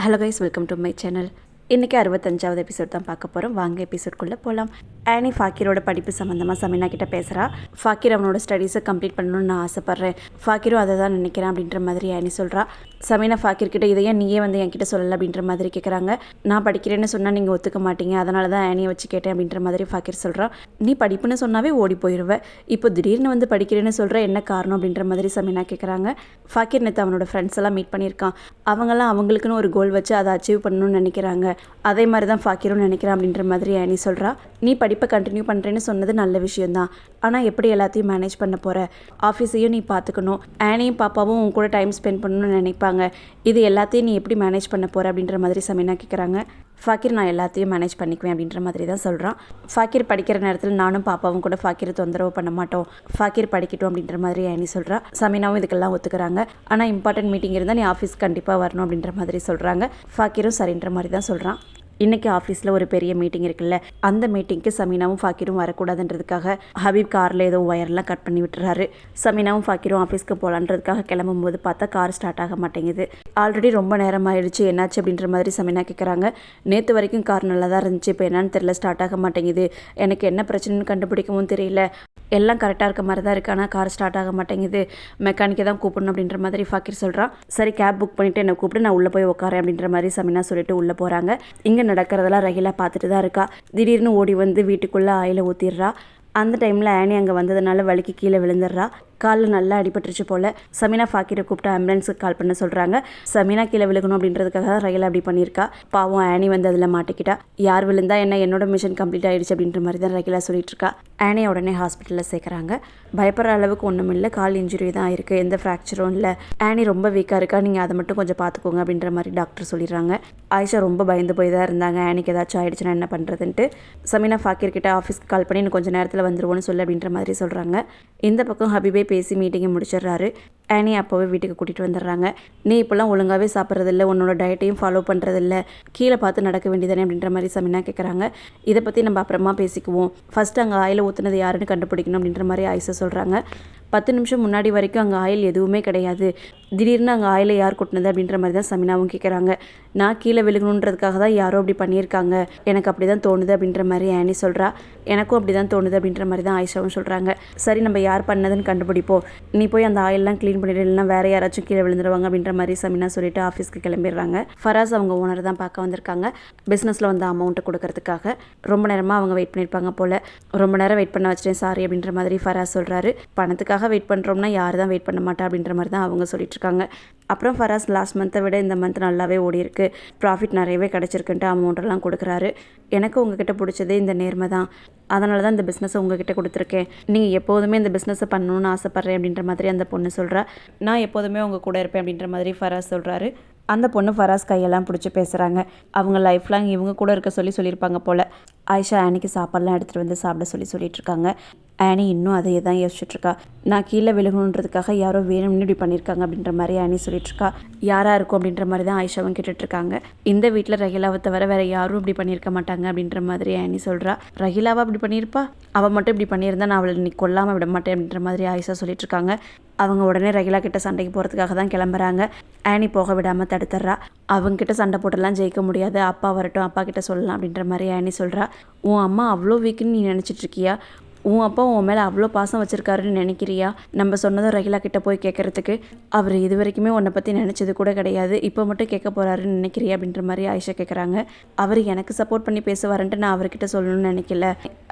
Hello guys, welcome to my channel. இன்றைக்கி 65வது episode தான் பார்க்க போகிறோம். வாங்க எபிசோட்குள்ளே போகலாம். ஆனி ஃபாக்கிரோட படிப்பு சம்மந்தமாக சமீனா கிட்ட பேசுகிறா. ஃபாக்கிர் அவனோட ஸ்டடீஸை கம்ப்ளீட் பண்ணணும்னு நான் ஆசைப்பட்றேன், ஃபாக்கிரும் அதை தான் நினைக்கிறேன் அப்படின்ற மாதிரி ஆனி சொல்கிறா. சமீனா ஃபாக்கிர்கிட்ட இதையே நீயே வந்து என்கிட்ட சொல்லலை அப்படின்ற மாதிரி கேட்குறாங்க. நான் படிக்கிறேன்னு சொன்னால் நீங்கள் ஒத்துக்க மாட்டீங்க, அதனால தான் ஆனியை வச்சு கேட்டேன் அப்படின்ற மாதிரி ஃபாக்கிர் சொல்கிறான். நீ படிப்புன்னு சொன்னாவே ஓடி போயிடுவேன், இப்போ திடீர்னு வந்து படிக்கிறேன்னு சொல்கிற என்ன காரணம் அப்படின்ற மாதிரி சமீனா கேட்குறாங்க. ஃபாக்கிர் நேற்று அவனோட ஃப்ரெண்ட்ஸ் எல்லாம் மீட் பண்ணியிருக்கான். அவங்கெல்லாம் அவங்களுக்குன்னு ஒரு கோல் வச்சு அதை அச்சீவ் பண்ணணும்னு நினைக்கிறாங்க. அதே மாதிரி தான் ஃபாக்கிரும் நினைக்கிறான் அப்படின்ற மாதிரி ஆனி சொல்கிறா. நீ படிப்பை கண்டினியூ பண்ணுறேன்னு சொன்னது நல்ல விஷயந்தான், ஆனால் எப்படி எல்லாத்தையும் மேனேஜ் பண்ண போகிற? ஆஃபீஸையும் நீ பார்த்துக்கணும், ஆனியும் பாப்பாவும் உன் கூட டைம் ஸ்பெண்ட் பண்ணணும்னு நினைப்பாங்க. இது எல்லாத்தையும் நீ எப்படி மேனேஜ் பண்ண போகிற அப்படின்ற மாதிரி சமீனா கேட்குறாங்க. ஃபாக்கிர் நான் எல்லாத்தையும் மேனேஜ் பண்ணிக்குவேன் அப்படின்ற மாதிரி தான் சொல்கிறான். ஃபாக்கிர் படிக்கிற நேரத்தில் நானும் பாப்பாவும் கூட ஃபாக்கிரை தொந்தரவு பண்ண மாட்டோம், ஃபாக்கிர் படிக்கட்டும் அப்படின்ற மாதிரி ஆனி சொல்கிறா. சமீனாவும் இதுக்கெல்லாம் ஒத்துக்கிறாங்க. ஆனால் இம்பார்ட்டன்ட் மீட்டிங் இருந்தால் நீ ஆஃபீஸ் கண்டிப்பாக வரணும் அப்படின்ற மாதிரி சொல்கிறாங்க. ஃபாக்கிரும் சரின்ற மாதிரி தான் சொல்கிறான். இன்றைக்கி ஆஃபீஸில் ஒரு பெரிய மீட்டிங் இருக்குல்ல, அந்த மீட்டிங்க்கு சமீனாவும் ஃபாக்கிரும் வரக்கூடாதுன்றதுக்காக ஹபீப் காரில் ஏதோ ஒயர்லாம் கட் பண்ணி விட்டுறாரு. சமீனாவும் ஃபாக்கிரும் ஆஃபீஸ்க்கு போகலான்றதுக்காக கிளம்பும்போது பார்த்தா கார் ஸ்டார்ட் ஆக மாட்டேங்குது. ஆல்ரெடி ரொம்ப நேரம் ஆயிடுச்சு, என்னாச்சு அப்படின்ற மாதிரி சமீனா கேட்குறாங்க. நேற்று வரைக்கும் கார் நல்லா தான் இருந்துச்சு, இப்போ என்னன்னு தெரியல, ஸ்டார்ட் ஆக மாட்டேங்குது, எனக்கு என்ன பிரச்சனைன்னு கண்டுபிடிக்கவும் தெரியல, எல்லாம் கரெக்டாக இருக்க மாதிரி தான் இருக்குது, ஆனால் கார் ஸ்டார்ட் ஆக மாட்டேங்குது, மெக்கானிக்கை தான் கூப்பிடணும் அப்படின்ற மாதிரி ஃபாக்கிர் சொல்கிறான். சரி கேப் புக் பண்ணிவிட்டு என்னை கூப்பிட்டு நான் உள்ளே போய் உட்காரேன் அப்படின்ற மாதிரி சமீனா சொல்லிட்டு உள்ளே போகிறாங்க. இங்கே நடக்கிறதெல்லாம் ரகிலா பார்த்துட்டு தான் இருக்கா. திடீர்னு ஓடி வந்து வீட்டுக்குள்ளே ஆயில ஊற்றிடுறா. அந்த டைமில் ஆனி அங்கே வந்ததுனால வலிக்கு கீழே விழுந்துடுறா. காலில் நல்லா அடிபட்டுருச்சு போல். சமீனா ஃபாக்கிரை கூப்பிட்டு ஆம்புலன்ஸுக்கு கால் பண்ண சொல்கிறாங்க. சமீனா கீழே விழுகணும் அப்படின்றதுக்காக தான் ரகிலா அப்படி பண்ணியிருக்கா. பாவம் ஆனி வந்து அதில் மாட்டிக்கிட்டா. யார் விழுந்தா என்ன, என்னோட மிஷன் கம்ப்ளீட் ஆகிடுச்சு அப்படின்ற மாதிரி தான் ரகிலா சொல்லிட்டு இருக்கா. ஆனியை உடனே ஹாஸ்பிட்டலில் சேர்க்குறாங்க. பயப்படுற அளவுக்கு ஒன்றும் இல்லை, கால் இன்ஜுரி தான் இருக்குது, எந்த ஃப்ராக்சரும் இல்லை, ஆனி ரொம்ப வீக்காக இருக்கா, நீங்கள் அதை மட்டும் கொஞ்சம் பார்த்துக்கோங்க அப்படின்ற மாதிரி டாக்டர் சொல்லிடுறாங்க. ஆயிஷா ரொம்ப பயந்து போய் தான் இருந்தாங்க, ஆனிக்கு ஏதாச்சும் ஆயிடுச்சுன்னா என்ன பண்ணுறதுன்ட்டு. சமீனா ஃபாக்கிர் கிட்ட ஆஃபீஸ்க்கு கால் பண்ணி இன்னும் கொஞ்சம் நேரத்தில் வந்துருவோன்னு சொல்லு அப்படின்ற மாதிரி சொல்கிறாங்க. இந்த பக்கம் ஹபீபே பேசி மீட்டிங்கை முடிச்சிடுறாரு. ஆனி அப்போவே வீட்டுக்கு கூட்டிகிட்டு வந்துடுறாங்க. நீ இப்போல்லாம் ஒழுங்காகவே சாப்பிட்றதில்ல, உன்னோட டயட்டையும் ஃபாலோ பண்ணுறதில்ல, கீழே பார்த்து நடக்க வேண்டியதானே அப்படின்ற மாதிரி சமீனா கேட்குறாங்க. இதை பற்றி நம்ம அப்புறமா பேசிக்குவோம், ஃபஸ்ட்டு அங்கே ஆயில் ஊற்றுனது யாருன்னு கண்டுபிடிக்கணும் அப்படின்ற மாதிரி ஆயிஷா சொல்கிறாங்க. 10 நிமிஷம் முன்னாடி வரைக்கும் அங்கே ஆயில் எதுவுமே கிடையாது, திடீர்னு அங்கே ஆயிலை யார் கொட்டினது அப்படின்ற மாதிரி தான் சமீனாவும் கேட்குறாங்க. நான் கீழே விழுகணுன்றதுக்காக தான் யாரோ அப்படி பண்ணியிருக்காங்க, எனக்கு அப்படி தான் தோணுது அப்படின்ற மாதிரி ஆனி சொல்கிறா. எனக்கும் அப்படி தான் தோணுது அப்படின்ற மாதிரி தான் ஆயிஷாவும் சொல்கிறாங்க. சரி நம்ம யார் பண்ணதுன்னு கண்டுபிடிப்போம், நீ போய் அந்த ஆயிலெலாம் க்ளீன் பண்ணிட்டு, இல்லைனா வேறு யாராச்சும் கீழே விழுந்துருவாங்க அப்படின்ற மாதிரி சமீனா சொல்லிட்டு ஆஃபீஸ்க்கு கிளம்பிடுறாங்க. ஃபராஸ் அவங்க ஓனர் தான் பார்க்க வந்திருக்காங்க, பிஸ்னஸில் வந்து அமௌண்ட்டு கொடுக்கறதுக்காக. ரொம்ப நேரமாக அவங்க வெயிட் பண்ணியிருப்பாங்க போல். ரொம்ப நேரம் வெயிட் பண்ண வச்சிட்டேன் சாரி அப்படின்ற மாதிரி ஃபராஸ் சொல்கிறாரு. பணத்துக்காக வெயிட் பண்ணுறோம்னா யார் தான் வெயிட் பண்ண மாட்டா அப்படின்ற மாதிரி தான் அவங்க சொல்லிட்டு இருக்காங்க. அப்புறம் ஃபராஸ் லாஸ்ட் மந்த்தை விட இந்த மந்த் நல்லாவே ஓடி இருக்கு, ப்ராஃபிட் நிறையவே கிடச்சிருக்குன்ட்டு அமௌண்ட்டெல்லாம் கொடுக்குறாரு. எனக்கு உங்ககிட்ட பிடிச்சதே இந்த நேர்மை தான், அதனால தான் இந்த பிஸ்னஸை உங்ககிட்ட கொடுத்துருக்கேன், நீங்கள் எப்போதுமே இந்த பிஸ்னஸை பண்ணணும்னு ஆசைப்பட்றேன் அப்படின்ற மாதிரி அந்த பொண்ணு சொல்கிறா. நான் எப்போதுமே உங்கள் கூட இருப்பேன் அப்படின்ற மாதிரி ஃபராஸ் சொல்கிறாரு. அந்த பொண்ணு ஃபராஸ் கையெல்லாம் பிடிச்சி பேசுகிறாங்க. அவங்க லைஃப் லாங் இவங்க கூட இருக்க சொல்லியிருப்பாங்க போல். ஆயிஷா ஆனிக்கு சாப்பாடெலாம் எடுத்துகிட்டு வந்து சாப்பிட சொல்லிட்டு இருக்காங்க. ஆனி இன்னும் அதையே தான் யோசிச்சுட்ருக்கா. நான் கீழே விழுகணுன்றதுக்காக யாரோ வேணும்னு இப்படி பண்ணியிருக்காங்க அப்படின்ற மாதிரி ஆனி சொல்லிட்டுருக்கா. யாராக இருக்கும் அப்படின்ற மாதிரி தான் ஆயிஷாவும் கேட்டுட்ருக்காங்க. இந்த வீட்டில் ரகிலாவை தவிர வேறு யாரும் இப்படி பண்ணியிருக்க மாட்டாங்க அப்படின்ற மாதிரி ஆனி சொல்கிறா. ரகிலாவை அப்படி பண்ணியிருப்பா, அவள் மட்டும் இப்படி பண்ணியிருந்தா நான் அவளை நீ கொல்லாமல் விட மாட்டேன் அப்படின்ற மாதிரி ஆயிஷா சொல்லிட்டுருக்காங்க. அவங்க உடனே ரகிலா கிட்ட சண்டைக்கு போகிறதுக்காக தான் கிளம்புறாங்க. ஆனி போக விடாமல் தடுத்துட்றா. அவங்ககிட்ட சண்டை போட்டெல்லாம் ஜெயிக்க முடியாது, அப்பா வரட்டும் அப்பா கிட்ட சொல்லலாம் அப்படின்ற மாதிரி ஆனி சொல்கிறா. உன் அம்மா அவ்வளோ வீக்குன்னு நீ நினச்சிட்ருக்கியா? உன் அப்பா உன் மேலே அவ்வளோ பாசம் வச்சுருக்காருன்னு நினைக்கிறியா? நம்ம சொன்னதும் ரகிலா கிட்டே போய் கேட்குறதுக்கு. அவர் இது வரைக்குமே உன்னை பற்றி நினச்சது கூட கிடையாது, இப்போ மட்டும் கேட்க போகிறாருன்னு நினைக்கிறியா அப்படின்ற மாதிரி ஆயிஷா கேட்குறாங்க. அவர் எனக்கு சப்போர்ட் பண்ணி பேசுவாருன்ட்டு நான் அவர்கிட்ட சொல்லணும்னு நினைக்கல,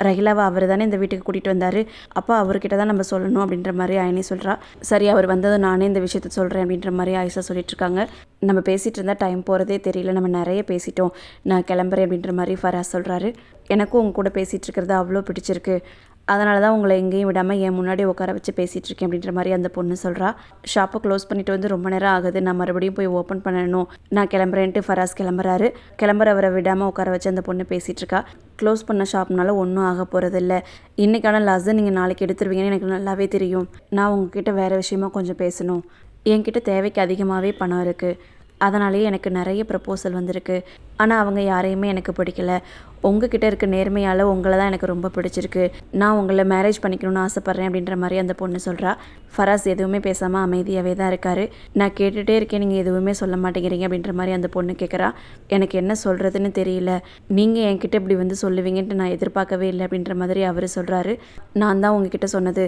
ரகிலாவை அவர் தானே இந்த வீட்டுக்கு கூட்டிகிட்டு வந்தார், அப்போ அவர்கிட்ட தான் நம்ம சொல்லணும் அப்படின்ற மாதிரி ஆயினி சொல்கிறா. சரி அவர் வந்ததும் நானே இந்த விஷயத்த சொல்கிறேன் அப்படின்ற மாதிரி ஆயிஷா சொல்லிட்டுருக்காங்க. நம்ம பேசிகிட்டு இருந்தால் டைம் போகிறதே தெரியல, நம்ம நிறைய பேசிட்டோம், நான் கிளம்புறேன் அப்படின்ற மாதிரி ஃபராஸ் சொல்கிறாரு. எனக்கும் உங்க கூட பேசிகிட்டு இருக்கிறது அவ்வளோ பிடிச்சிருக்கு, அதனால தான் உங்களை எங்கேயும் விடாமல் என் முன்னாடி உட்கார வச்சு பேசிகிட்டு இருக்கேன் அப்படின்ற மாதிரி அந்த பொண்ணு சொல்கிறா. ஷாப்பை க்ளோஸ் பண்ணிவிட்டு வந்து ரொம்ப நேரம் ஆகுது, நான் மறுபடியும் போய் ஓப்பன் பண்ணணும், நான் கிளம்புறேன்ட்டு ஃபராஸ் கிளம்புறாரு. கிளம்புறவரை விடாமல் உட்கார வச்சு அந்த பொண்ணு பேசிகிட்டு இருக்கா. க்ளோஸ் பண்ண ஷாப்னால ஒன்றும் ஆக போகிறதில்ல, இன்றைக்கான லாஸை நீங்கள் நாளைக்கு எடுத்துருவீங்கன்னு எனக்கு நல்லாவே தெரியும். நான் உங்ககிட்ட வேறு விஷயமா கொஞ்சம் பேசணும், என்கிட்ட தேவைக்கு அதிகமாகவே பணம் இருக்குது, அதனாலேயே எனக்கு நிறைய ப்ரப்போசல் வந்திருக்கு. ஆனால் அவங்க யாரையுமே எனக்கு பிடிக்கல. உங்ககிட்ட இருக்க நேர்மையால் உங்களை தான் எனக்கு ரொம்ப பிடிச்சிருக்கு. நான் உங்களை மேரேஜ் பண்ணிக்கணும்னு ஆசைப்பட்றேன் அப்படின்ற மாதிரி அந்த பொண்ணு சொல்கிறா. ஃபராஸ் எதுவுமே பேசாமல் அமைதியாகவே தான் இருக்கார். நான் கேட்டுகிட்டே இருக்கேன், நீங்கள் எதுவுமே சொல்ல மாட்டேங்கிறீங்க அப்படின்ற மாதிரி அந்த பொண்ணு கேட்குறா. எனக்கு என்ன சொல்கிறதுன்னு தெரியல. நீங்கள் என்கிட்ட இப்படி வந்து சொல்லுவீங்கன்ட்டு நான் எதிர்பார்க்கவே இல்லை அப்படின்ற மாதிரி அவர் சொல்கிறாரு. நான் தான் உங்ககிட்ட சொன்னது,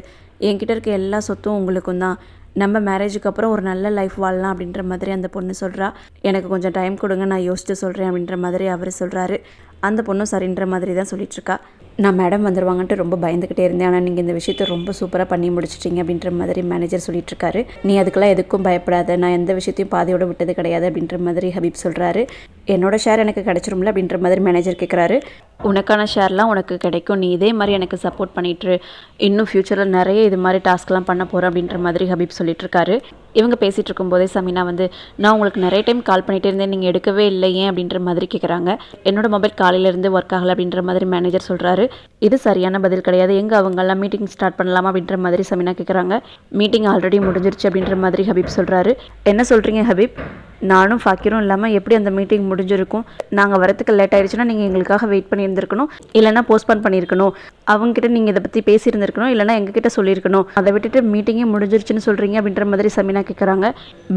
என்கிட்ட இருக்க எல்லா சொத்தும் உங்களுக்கும் தான். நம்ம மேரேஜுக்கு அப்புறம் ஒரு நல்ல லைஃப் வாழலாம் அப்படின்ற மாதிரி அந்த பொண்ணு சொல்கிறா. எனக்கு கொஞ்சம் டைம் கொடுங்க, நான் யோசிச்சு சொல்கிறேன் அப்படின்ற மாதிரி அவர் சொல்கிறாரு. அந்த பொண்ணும் சரின்ற மாதிரி தான் சொல்லிகிட்ருக்கா. நான் மேடம் வந்துடுவாங்கன்ட்டு ரொம்ப பயந்துக்கிட்டே இருந்தேன், ஆனால் நீங்கள் இந்த விஷயத்தை ரொம்ப சூப்பராக பண்ணி முடிச்சிட்டிங்க அப்படின்ற மாதிரி மேனேஜர் சொல்லிகிட்ருக்காரு. நீ அதுக்கெல்லாம் எதுக்கும் பயப்படாத, நான் எந்த விஷயத்தையும் பாதியோடு விட்டது கிடையாது அப்படின்ற மாதிரி ஹபீப் சொல்கிறாரு. என்னோட ஷேர் எனக்கு கிடச்சிரும்ல அப்படின்ற மாதிரி மேனேஜர் கேட்குறாரு. உனக்கான ஷேர்லாம் உனக்கு கிடைக்கும், நீ இதே மாதிரி எனக்கு சப்போர்ட் பண்ணிட்டு இன்னும் ஃப்யூச்சரில் நிறைய இது மாதிரி டாஸ்க்லாம் பண்ண போகிறேன் அப்படின்ற மாதிரி ஹபீப் சொல்லிட்டுருக்காரு. இவங்க பேசிகிட்டு இருக்கும்போதே சமீனா வந்து, நான் உங்களுக்கு நிறைய டைம் கால் பண்ணிகிட்டே இருந்தேன், நீங்கள் எடுக்கவே இல்லை ஏன் அப்படின்ற மாதிரி கேட்குறாங்க. என்னோட மொபைல் காலையிலேருந்து ஒர்க் ஆகலை அப்படின்ற மாதிரி மேனேஜர் சொல்கிறாரு. இது சரியான பதில் கிடையாது, எங்கே அவங்கெல்லாம் மீட்டிங் ஸ்டார்ட் பண்ணலாமா அப்படின்ற மாதிரி சமீனா கேட்குறாங்க. மீட்டிங் ஆல்ரெடி முடிஞ்சிருச்சு அப்படின்ற மாதிரி ஹபீப் சொல்கிறாரு. என்ன சொல்கிறீங்க ஹபீப்? நானும் ஃபாக்கிரும் இல்லாமல் எப்படி அந்த மீட்டிங் முடிஞ்சிருக்கும்? நாங்கள் வரத்துக்கு லேட் ஆகிடுச்சுன்னா நீங்கள் எங்களுக்காக வெயிட் பண்ணியிருந்துருக்கணும், இல்லைனா போஸ்ட்பான் பண்ணியிருக்கணும். அவங்ககிட்ட நீங்கள் இதை பற்றி பேசியிருந்துருக்கணும், இல்லைனா எங்ககிட்ட சொல்லியிருக்கணும். அதை விட்டுட்டு மீட்டிங்கே முடிஞ்சிருச்சுன்னு சொல்கிறீங்க அப்படின்ற மாதிரி சமீனா கேட்குறாங்க.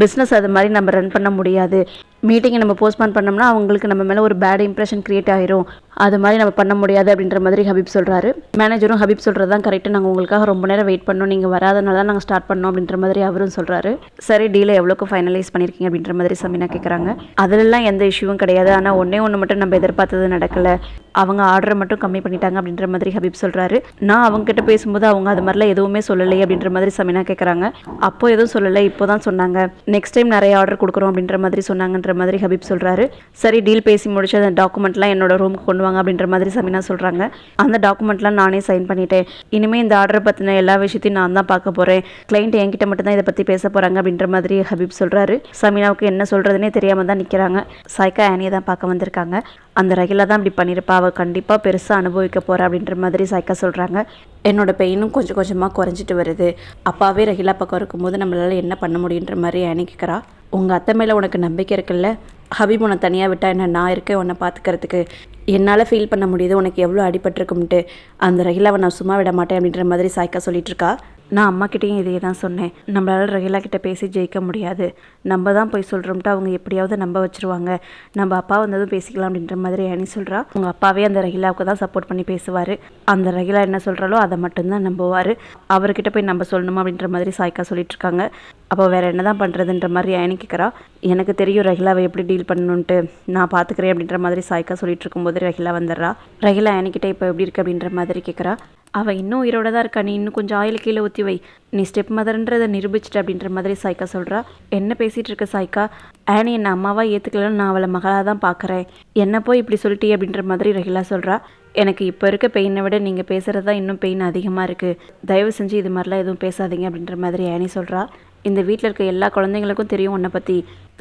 பிஸ்னஸ் அது மாதிரி நம்ம ரன் பண்ண முடியாது. மீட்டிங்கை நம்ம போஸ்ட்பான் பண்ணோம்னா அவங்களுக்கு நம்ம மேலே ஒரு பேட் இம்ப்ரெஷன் க்ரியேட் ஆயிரும். அது மாதிரி நம்ம பண்ண முடியாது அப்படின்ற மாதிரி ஹபீப் சொல்கிறாரு. மேனேஜரும் ஹபீப் சொல்கிறது தான் கரெக்டு, நாங்கள் உங்களுக்காக ரொம்ப நேரம் வெயிட் பண்ணோம், நீங்கள் வராதனால தான் நாங்கள் ஸ்டார்ட் பண்ணோம் அப்படின்ற மாதிரி அவரும் சொல்கிறாரு. சரி, டீலை எவ்வளோக்கு ஃபைனலைஸ் பண்ணியிருக்கீங்க அப்படின்ற மாதிரி சமீனா கேட்குறாங்க. அதிலெல்லாம் எந்த இஷ்யூவும் கிடையாது, ஆனால் ஒன்றே ஒன்று மட்டும் நம்ம எதிர்பார்த்தது நடக்கலை. அவங்க ஆர்டரை மட்டும் கம்மி பண்ணிட்டாங்க அப்படின்ற மாதிரி ஹபீப் சொல்கிறாரு. நான் அவங்ககிட்ட பேசும்போது அவங்க அது மாதிரிலாம் எதுவுமே சொல்லலை அப்படின்ற மாதிரி சமீனா கேட்குறாங்க. அப்போ எதுவும் சொல்லலை, இப்போ தான் சொன்னாங்க. நெக்ஸ்ட் டைம் நிறைய ஆர்டர் கொடுக்குறோம் அப்படின்ற மாதிரி சொன்னாங்கன்ற மாதிரி ஹபீப் சொல்கிறாரு. சரி, டீல் பேசி முடிச்சு அந்த டாக்குமெண்ட்லாம் என்னோட ரூமுக்கு கொண்டு வாங்க அப்படின்ற மாதிரி சமீனா சொல்கிறாங்க. அந்த டாக்குமெண்ட்லாம் நானே சைன் பண்ணிட்டேன். இனிமேல் இந்த ஆர்டரை பற்றின எல்லா விஷயத்தையும் நான் தான் பார்க்க போகிறேன். கிளைண்ட் என்கிட்ட மட்டும் தான் இதை பற்றி பேச போகிறாங்க அப்படின்ற மாதிரி ஹபீப் சொல்கிறாரு. சமீனாவுக்கு என்ன சொல்கிறதுனே தெரியாமல் தான் நிற்கிறாங்க. சாய்க்கா ஆனியை தான் பார்க்க வந்திருக்காங்க. அந்த ரகிலா தான் இப்படி பண்ணியிருப்பா, அவள் கண்டிப்பாக பெருசாக அனுபவிக்க போகிறா அப்படின்ற மாதிரி சாய்க்கா சொல்கிறாங்க. என்னோட பெயினும் கொஞ்சம் கொஞ்சமாக குறைஞ்சிட்டு வருது. அப்பாவே ரகிலா பக்கம் இருக்கும்போது நம்மளால் என்ன பண்ண முடியுன்ற மாதிரி ஆனி கேட்குறா. உங்கள் அத்தை மேலே உனக்கு நம்பிக்கை இருக்குல்ல? ஹபீப் உன்னை தனியாக விட்டா என்ன, நான் இருக்கேன் உன்னை பார்த்துக்கிறதுக்கு. என்னால் ஃபீல் பண்ண முடியுது உனக்கு எவ்வளோ அடிபட்டிருக்கும்ட்டு. அந்த ரகிலாவை நான் சும்மா விட மாட்டேன் அப்படின்ற மாதிரி சாய்க்கா சொல்லிகிட்ருக்கா. நான் அம்மாக்கிட்டேயும் இதையே தான் சொன்னேன், நம்மளால் ரகிலா கிட்டே பேசி ஜெயிக்க முடியாது, நம்ம தான் போய் சொல்கிறோம்ட்டு அவங்க எப்படியாவது நம்ப வச்சுருவாங்க, நம்ம அப்பா வந்ததும் பேசிக்கலாம் அப்படின்ற மாதிரி ஆனி சொல்கிறா. உங்கள் அப்பாவே அந்த ரகிலாவுக்கு தான் சப்போர்ட் பண்ணி பேசுவார். அந்த ரகிலா என்ன சொல்கிறாலோ அதை மட்டும்தான் நம்புவார். அவர்கிட்ட போய் நம்ம சொல்லணுமா அப்படின்ற மாதிரி சாய்க்கா சொல்லிகிட்ருக்காங்க. அப்போ வேறு என்ன தான் பண்ணுறதுன்ற மாதிரி ஆனி கேட்குறா. எனக்கு தெரியும் ரகிலாவை எப்படி டீல் பண்ணணுன்ட்டு, நான் பார்த்துக்கிறேன் அப்படின்ற மாதிரி சாய்க்கா சொல்லிட்டு இருக்கும்போது ரகிலா வந்துடுறா. ரகிலா ஆனிக்கிட்ட இப்போ எப்படி இருக்குது அப்படின்ற மாதிரி கேட்குறா. அவள் இன்னும் உயிரோட தான் இருக்கா, நீ இன்னும் கொஞ்சம் ஆயில் கீழே ஊற்றி வை, நீ ஸ்டெப் மதர்ன்றதை நிரூபிச்சிட்ட அப்படின்ற மாதிரி சாய்க்கா சொல்கிறா. என்ன பேசிகிட்டு இருக்க சாய்க்கா? ஆனி என்னை அம்மாவாக ஏற்றுக்கலன்னு நான் அவளை மகளாக தான் பார்க்குறேன், என்ன போய் இப்படி சொல்லிட்டே அப்படின்ற மாதிரி ரகிலா சொல்கிறா. எனக்கு இப்போ இருக்க பெயினை விட நீங்கள் பேசுகிறது தான் இன்னும் பெயின் அதிகமாக இருக்குது, தயவு செஞ்சு இது மாதிரிலாம் எதுவும் பேசாதீங்க அப்படின்ற மாதிரி ஆனி சொல்கிறா. இந்த வீட்டில் இருக்க எல்லா குழந்தைங்களுக்கும் தெரியும் உன்னை பற்றி,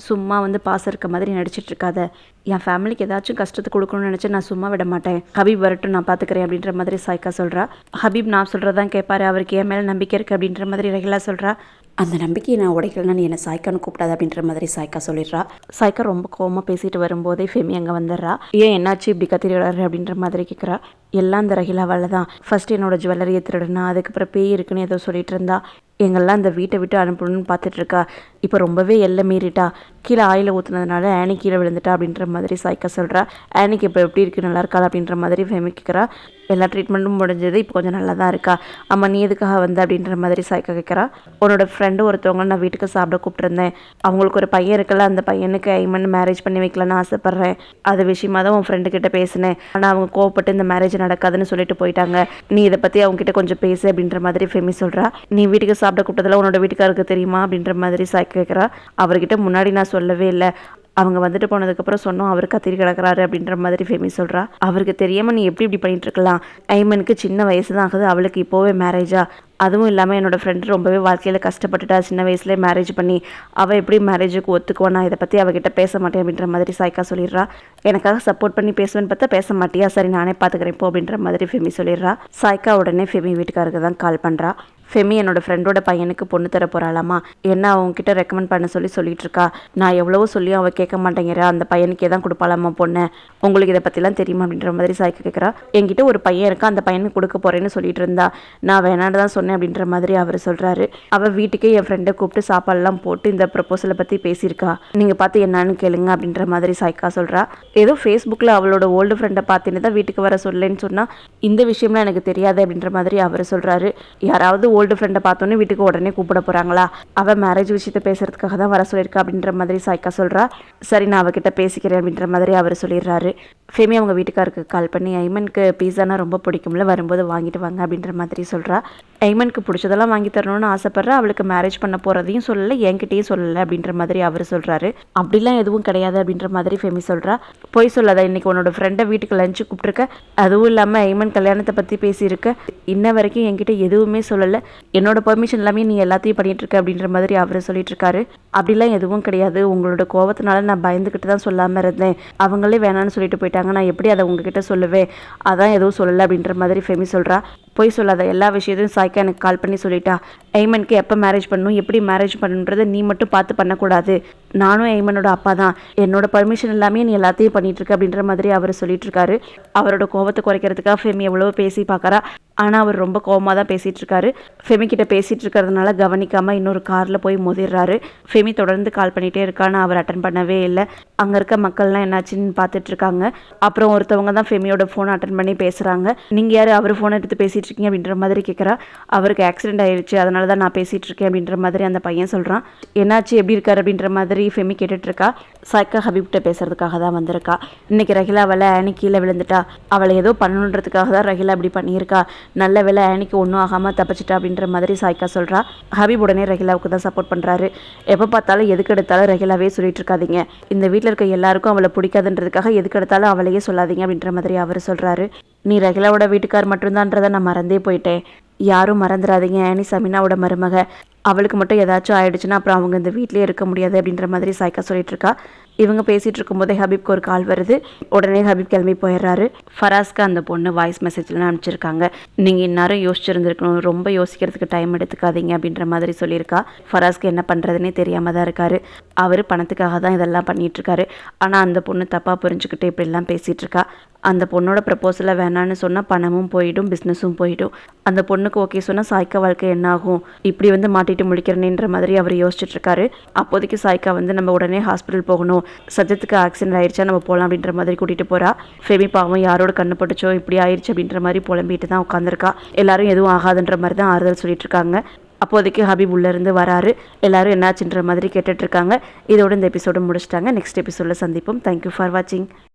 சும்மா வந்து பாசம் இருக்க மாதிரி நடிச்சிட்டு இருக்காத. என் ஃபேமிலிக்கு ஏதாச்சும் கஷ்டத்தை கொடுக்கணும்னு நினச்சி நான் சும்மா விட மாட்டேன். ஹபீப் வரட்டும், நான் பார்த்துக்கிறேன் அப்படின்ற மாதிரி சாய்க்கா சொல்கிறா. ஹபீப் நான் சொல்கிறதான் கேட்பாரு, அவருக்கு என் மேலே நம்பிக்கை இருக்குது அப்படின்ற மாதிரி ரகிலா சொல்கிறா. அந்த நம்பிக்கையை நான் உடைக்கலன்னா நீ என்னை சாய்க்கான்னு கூப்பிடாது அப்படின்ற மாதிரி சாய்க்கா சொல்லிடுறா. சாய்க்கா ரொம்ப கோவமாக பேசிட்டு வரும்போதே ஃபெமி அங்கே வந்துடுறா. ஏன் என்னாச்சு இப்படி கத்திரிடாரு அப்படின்ற மாதிரி கேட்குறா. எல்லாம் அந்த ரகிலாவால் தான். ஃபஸ்ட் என்னோட ஜுவல்லரியை திருடுனா, அதுக்கப்புறம் பேய் இருக்குன்னு ஏதோ சொல்லிட்டு இருந்தா, எங்கெல்லாம் அந்த வீட்டை விட்டு அனுப்பணும்னு பார்த்துட்ருக்கா. இப்போ ரொம்பவே எல்லை மீறிட்டா, கீழே ஆயில் ஊற்றுனதுனால ஆனி கீழே விழுந்துட்டா அப்படின்ற மாதிரி சாய்க்கா சொல்கிறா. ஆனிக்கு இப்போ எப்படி இருக்குது, நல்லா இருக்கா அப்படின்ற மாதிரி ஃபெமி கேட்குறா. எல்லா ட்ரீட்மெண்ட்டும் முடிஞ்சது, இப்போ கொஞ்சம் நல்லா தான் இருக்கா. அம்மா நீ எதுக்காக வந்த அப்படின்ற மாதிரி சாய்க்கா கேட்குறா. உன்னோட ஃப்ரெண்டு ஒருத்தவங்க நான் வீட்டுக்கு சாப்பிட கூப்பிட்டுருந்தேன், அவங்களுக்கு ஒரு பையன் இருக்குல்ல, அந்த பையனுக்கு ஐமன் மேரேஜ் பண்ணி வைக்கலான்னு ஆசைப்பட்றேன், அது விஷயமா தான் உன் ஃப்ரெண்டு கிட்ட பேசினேன், ஆனால் அவங்க கோவப்பட்டு இந்த மேரேஜ் நடக்காதுன்னு சொல்லிட்டு போயிட்டாங்க, நீ இதை பற்றி அவங்ககிட்ட கொஞ்சம் பேசு அப்படின்ற மாதிரி ஃபெமி சொல்கிறா. நீ வீட்டுக்கு சாப்பிட கூப்பிட்டதில் உன்னோட வீட்டுக்காருக்கு தெரியுமா அப்படின்ற மாதிரி சாய்க்கா கேட்குறா. அவர்கிட்ட முன்னாடி நான் சொல்லவே இல்லை, அவங்க வந்துட்டு போனதுக்கப்புறம் சொன்னோம் அவர் கத்திரி கிடக்கிறாரு அப்படின்ற மாதிரி ஃபெமி சொல்கிறா. அவருக்கு தெரியாமல் நீ எப்படி இப்படி பண்ணிட்டு இருக்கலாம், ஐமனுக்கு சின்ன வயசு தான் ஆகுது, அவளுக்கு இப்போவே மேரேஜா, அதுவும் இல்லாமல் என்னோடய ஃப்ரெண்டு ரொம்பவே வாழ்க்கையில் கஷ்டப்பட்டுட்டா, சின்ன வயசுலேயே மேரேஜ் பண்ணி அவள் எப்படி மேரேஜுக்கு ஒத்துக்குவானா, இதை பற்றி அவகிட்ட பேச மாட்டேன் அப்படின்ற மாதிரி சாய்க்கா சொல்லிடுறா. எனக்காக சப்போர்ட் பண்ணி பேசுவேன்னு பார்த்தா பேச மாட்டியா, சரி நானே பார்த்துக்கிறேன் போ அப்படின்ற மாதிரி ஃபெமி சொல்லிடுறா. சாய்க்கா உடனே ஃபெமி வீட்டுக்காருக்கு தான் கால் பண்ணுறா. ஃபெமி என்னோட ஃப்ரெண்டோட பையனுக்கு பொண்ணு தர போகிறாளாமா, என்ன அவங்ககிட்ட ரெக்கமெண்ட் பண்ண சொல்லிட்டு இருக்கா. நான் எவ்வளவோ சொல்லியும் அவள் கேட்க மாட்டேங்கிறா, அந்த பையனுக்கே தான் கொடுப்பாளாமா பொண்ணு, உங்களுக்கு இதை பற்றிலாம் தெரியுமா அப்படின்ற மாதிரி சாய்க்கா கேட்குறா. என்கிட்ட ஒரு பையன் இருக்கா, அந்த பையனுக்கு கொடுக்க போகிறேன்னு சொல்லிட்டு இருந்தா, நான் வேணான்னு தான் சொன்னேன் அப்படின்ற மாதிரி அவர் சொல்கிறாரு. அவள் வீட்டுக்கே என் ஃப்ரெண்டை கூப்பிட்டு சாப்பாடெல்லாம் போட்டு இந்த ப்ரப்போசலை பற்றி பேசியிருக்கா, நீங்கள் பார்த்து என்னன்னு கேளுங்க அப்படின்ற மாதிரி சாய்க்கா சொல்கிறா. ஏதோ ஃபேஸ்புக்கில் அவளோட ஓல்டு ஃப்ரெண்டை பார்த்துன்னு தான் வீட்டுக்கு வர சொல்லலைன்னு சொன்னால் இந்த விஷயம்லாம் எனக்கு தெரியாது அப்படின்ற மாதிரி அவர் சொல்கிறாரு. யாராவது ஓல்டு ஃப்ரெண்டை பார்த்தோன்னே வீட்டுக்கு உடனே கூப்பிட போகிறாங்களா, அவள் மேரேஜ் விஷயத்தை பேசுறதுக்காக தான் வர சொல்லியிருக்கா அப்படின்ற மாதிரி சாய்க்கா சொல்கிறா. சரி நான் அவகிட்ட பேசிக்கிறேன் அப்படின்ற மாதிரி அவர் சொல்லிடுறாரு. ஃபெமி அவங்க வீட்டுக்காருக்கு கால் பண்ணி ஐமனுக்கு பீஸானா ரொம்ப பிடிக்கும்ல, வரும்போது வாங்கிட்டு வாங்க அப்படின்ற மாதிரி சொல்கிறா. ஐமனுக்கு பிடிச்சதெல்லாம் வாங்கி தரணும்னு ஆசைப்பட்றா, அவளுக்கு மேரேஜ் பண்ண போகிறதையும் சொல்லலை, என்கிட்டையும் சொல்லலை அப்படின்ற மாதிரி அவர் சொல்கிறாரு. அப்படிலாம் எதுவும் கிடையாது அப்படின்ற மாதிரி ஃபெமி சொல்கிறா. போய் சொல்லாத, இன்னைக்கு உன்னோட ஃப்ரெண்டை வீட்டுக்கு லஞ்சு கூப்பிட்ருக்க, அதுவும் இல்லாமல் ஐமன் கல்யாணத்தை பற்றி பேசியிருக்க, இன்ன வரைக்கும் என்கிட்ட எதுவுமே சொல்லலை, என்னோட பெர்மிஷன் எல்லாமே நீ எல்லாத்தையும் பண்ணிட்டு இருக்க அப்படின்ற மாதிரி அவர் சொல்லிட்டு இருக்காரு. அப்படிலாம் எதுவும் கிடையாது, உங்களோட கோபத்தினால நான் பயந்துக்கிட்டு தான் சொல்லாமல் இருந்தேன், அவங்களே வேணான்னு சொல்லிட்டு போயிட்டாங்க, நான் எப்படி அதை உங்ககிட்ட சொல்லுவேன், அதான் எதுவும் சொல்லலை அப்படின்ற மாதிரி ஃபெமி சொல்கிறா. போய் சொல்லாத, எல்லா விஷயத்தையும் சாய்க்கா எனக்கு கால் பண்ணி சொல்லிட்டா. ஐமனுக்கு எப்போ மேரேஜ் பண்ணணும், எப்படி மேரேஜ் பண்ணணுன்றதை நீ மட்டும் பார்த்து பண்ணக்கூடாது, நானும் ஐமனோட அப்பா தான், என்னோட பர்மிஷன் எல்லாமே நீ எல்லாத்தையும் பண்ணிட்டு இருக்க அப்படின்ற மாதிரி அவர் சொல்லிட்டு இருக்காரு. அவரோட கோபத்தை குறைக்கிறதுக்காக ஃபெமி எவ்வளவோ பேசி பார்க்குறா, ஆனால் அவர் ரொம்ப கோபமாக தான் பேசிகிட்டு இருக்காரு. ஃபெமி கிட்ட பேசிகிட்டு இருக்கிறதுனால கவனிக்காமல் இன்னொரு காரில் போய் மோதிடுறாரு. ஃபெமி தொடர்ந்து கால் பண்ணிகிட்டே இருக்கான்னு அவர் அட்டன் பண்ணவே இல்லை. அங்கே இருக்க மக்கள்லாம் என்னாச்சுன்னு பார்த்துட்டு இருக்காங்க. அப்புறம் ஒருத்தவங்க தான் ஃபெமியோட ஃபோனை அட்டன் பண்ணி பேசுகிறாங்க. நீங்கள் யார் அவர் ஃபோனை எடுத்து பேசிகிட்டு இருக்கீங்க அப்படின்ற மாதிரி கேட்குறா. அவருக்கு ஆக்சிடென்ட் ஆயிடுச்சு, அதனால தான் நான் பேசிகிட்டு இருக்கேன் அப்படின்ற மாதிரி அந்த பையன் சொல்கிறான். என்னாச்சு, எப்படி இருக்கார் அப்படின்ற மாதிரி ஃபெமி கேட்டுட்ருக்கா. சாய்க்கா ஹபீப்கிட்ட பேசுறதுக்காக தான் வந்திருக்கா. இன்னைக்கு ரஹிலா அவளை ஆனி கீழே விழுந்துட்டா, அவளை ஏதோ பண்ணணுன்றதுக்காக தான் ரஹிலா அப்படி பண்ணியிருக்கா, நல்ல வேலை ஆனிக்கு ஒன்றும் ஆகாமல் தப்பிச்சிட்டா அப்படின்ற மாதிரி சாய்க்கா சொல்கிறா. ஹபீப் உடனே ரஹிலாவுக்கு தான் சப்போர்ட் பண்ணுறாரு. எப்போ பார்த்தாலும் எதுக்கு எடுத்தாலும் ரஹிலாவே சொல்லிட்டு இருக்காதீங்க, இந்த வீட்டில் இருக்க எல்லாருக்கும் அவளை பிடிக்காதுன்றதுக்காக எதுக்கு எடுத்தாலும் அவளையே சொல்லாதீங்க அப்படின்ற மாதிரி அவர் சொல்கிறாரு. நீ ரஹிலாவோட வீட்டுக்கார் மட்டும்தான்றதை நான் மறந்தே போயிட்டேன், யாரும் மறந்துடாதீங்க, ஆனி சமினாவோட மருமக, அவளுக்கு மட்டும் ஏதாச்சும் ஆயிடுச்சுன்னா அப்புறம் அவங்க இந்த வீட்லேயே இருக்க முடியாது அப்படின்ற மாதிரி சாய்க்கா சொல்லிட்டு இருக்கா. இவங்க பேசிகிட்டு இருக்கும்போதே ஹபீப்க்கு ஒரு கால் வருது. உடனே ஹபீப் கிளம்பி போயிடுறாரு. ஃபராஸ்க்கு அந்த பொண்ணு வாய்ஸ் மெசேஜ்லாம் அனுப்பிச்சிருக்காங்க. நீங்கள் இந்நேரம் யோசிச்சிருந்துருக்கணும், ரொம்ப யோசிக்கிறதுக்கு டைம் எடுத்துக்காதீங்க அப்படின்ற மாதிரி சொல்லியிருக்கா. ஃபராஸ்க்கு என்ன பண்ணுறதுனே தெரியாமல் தான் இருக்காரு. அவர் பணத்துக்காக தான் இதெல்லாம் பண்ணிகிட்ருக்காரு. ஆனால் அந்த பொண்ணு தப்பாக புரிஞ்சுக்கிட்டு இப்படிலாம் பேசிகிட்ருக்கா. அந்த பொண்ணோட ப்ரப்போசலை வேணான்னு சொன்னால் பணமும் போயிடும், பிஸ்னஸும் போயிடும். அந்த பொண்ணுக்கு ஓகே சொன்னால் சாய்க்கா வாழ்க்கை என்ன ஆகும், இப்படி வந்து மாட்டிட்டு முழிக்கிறேன்ற மாதிரி அவர் யோசிச்சுட்ருக்காரு. அப்போதைக்கு சாய்க்கா வந்து நம்ம உடனே ஹாஸ்பிட்டல் போகணும், சஜத்துக்கு ஆக்சிடென்ட் ஆயிடுச்சா, நம்ம போகலாம் அப்படின்ற மாதிரி கூட்டிகிட்டு போகிறா. ஃபெமி பாவம் யாரோட கண்ணு பட்டுச்சோ இப்படி ஆயிடுச்சு அப்படின்ற மாதிரி புலம்பிட்டு தான் உட்காந்துருக்கா. எல்லாரும் எதுவும் ஆகாதுன்ற மாதிரி தான் ஆறுதல் சொல்லிட்டு இருக்காங்க. அப்போதைக்கு ஹபீப் உள்ளேருந்து வராரு. எல்லாரும் என்னாச்சுன்ற மாதிரி கேட்டுட்ருக்காங்க. இதோட இந்த எபிசோடு முடிச்சிட்டாங்க. நெக்ஸ்ட் எபிசோடில் சந்திப்போம். தேங்க்யூ ஃபார் வாட்சிங்.